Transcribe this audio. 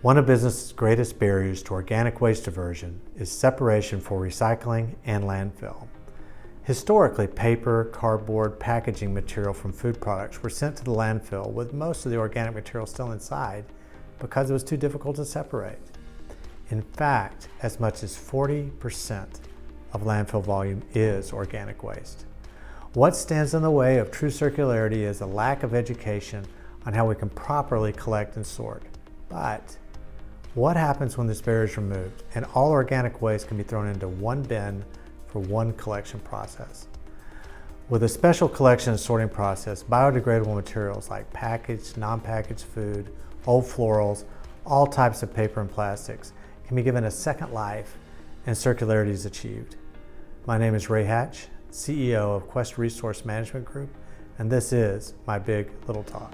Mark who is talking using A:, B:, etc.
A: One of business's greatest barriers to organic waste diversion is separation for recycling and landfill. Historically, paper, cardboard, packaging material from food products were sent to the landfill with most of the organic material still inside because it was too difficult to separate. In fact, as much as 40% of landfill volume is organic waste. What stands in the way of true circularity is a lack of education on how we can properly collect and sort. But what happens when this barrier is removed and all organic waste can be thrown into one bin for one collection process? With a special collection and sorting process, biodegradable materials like packaged, non-packaged food, old florals, all types of paper and plastics can be given a second life and circularity is achieved. My name is Ray Hatch, CEO of Quest Resource Management Group, and this is my Big Little Talk.